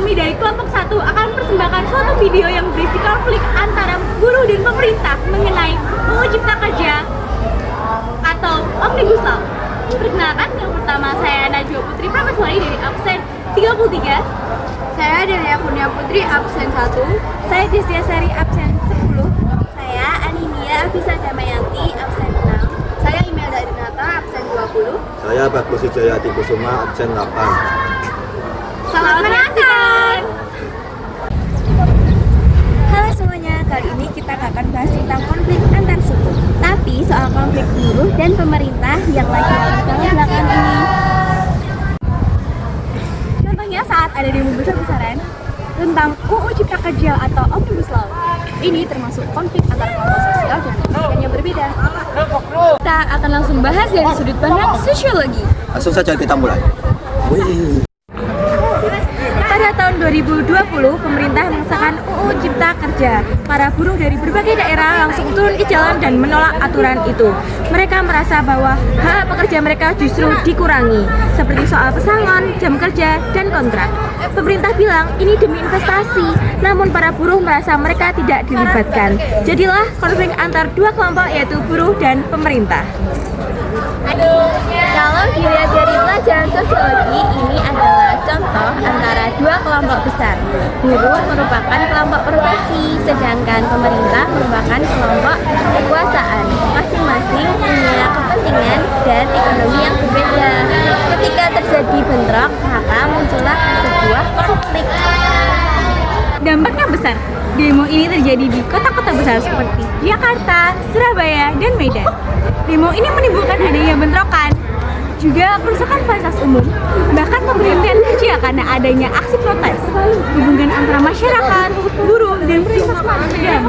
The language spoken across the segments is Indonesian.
kami dari kelompok 1 akan mempersembahkan suatu video yang berisi konflik antara buruh dan pemerintah mengenai UU Cipta Kerja atau Omnibus Law. Perkenalkan, yang pertama saya Najwa Putri Prameswari dari absen 33. Saya Delia Kurnia Putri absen 1. Saya Destia Sari absen 10. Saya Aninia Afisa Damayanti absen 6. Saya Imelda Rinata absen 20. Saya Bagus Wijayati Kusuma absen 8. Selamat menyaksikan. Halo semuanya, kali ini kita akan bahas tentang konflik antar suku. Tapi soal konflik buruh dan pemerintah yang lagi berkembang belakangan ini. Contohnya saat ada demo besar-besaran tentang UU Cipta Kerja atau Omnibus Law. Ini termasuk konflik antara kelompok sosial dan pendidikan yang berbeda. Kita akan langsung bahas dari sudut pandang sosiologi. Langsung saja kita mulai. Pada tahun 2020, pemerintah mengesahkan UU Cipta Kerja. Para buruh dari berbagai daerah langsung turun ke jalan dan menolak aturan itu. Mereka merasa bahwa hak pekerja mereka justru dikurangi, seperti soal pesangon, jam kerja, dan kontrak. Pemerintah bilang ini demi investasi, namun para buruh merasa mereka tidak dilibatkan. Jadilah konflik antar dua kelompok, yaitu buruh dan pemerintah. Kalau dilihat dari pelajaran sosiologi, ini adalah contoh antara dua kelompok besar. Buruh merupakan kelompok profesi, sedangkan pemerintah merupakan kelompok kekuasaan. Masing-masing punya kepentingan dan ekonomi yang berbeda. Ketika terjadi bentrok, maka muncullah sebuah konflik. Dampaknya besar. Demo ini terjadi di kota-kota besar seperti Jakarta, Surabaya, dan Medan. Demo ini menimbulkan adanya bentrokan, juga kerusakan fasilitas umum, bahkan pemberhentian kerja karena adanya aksi protes. Hubungan antara masyarakat, buruh, dan pemerintah semakin tegang.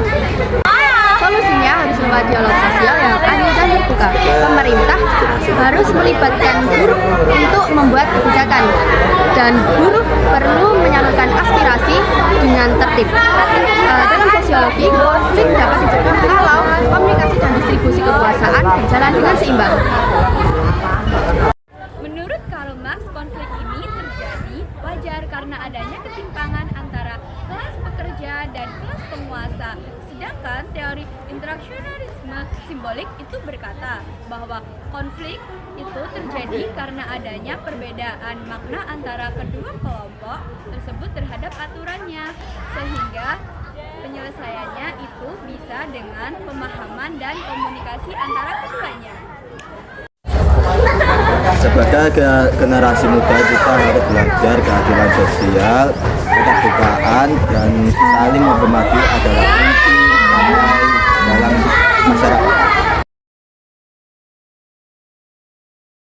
Solusinya harus lewat dialog sosial yang adil dan terbuka. Pemerintah harus melibatkan buruh untuk membuat kebijakan, dan buruh perlu menyalurkan aspirasi dengan tertib. Dalam sosiologi, konflik dapat dicegah kalau komunikasi dan distribusi kekuasaan berjalan dengan seimbang. Menurut Karl Marx, konflik ini terjadi wajar karena adanya ketimpangan antara kelas pekerja dan kelas penguasa. Sedangkan teori interaksionalisme simbolik itu berkata bahwa konflik itu terjadi karena adanya perbedaan makna antara kedua kelompok tersebut terhadap aturannya, sehingga penyelesaiannya itu bisa dengan pemahaman dan komunikasi antara keduanya. Sebagai generasi muda, kita harus belajar keadilan sosial, keterbukaan, dan saling menghormati adalah kunci damai dalam masyarakat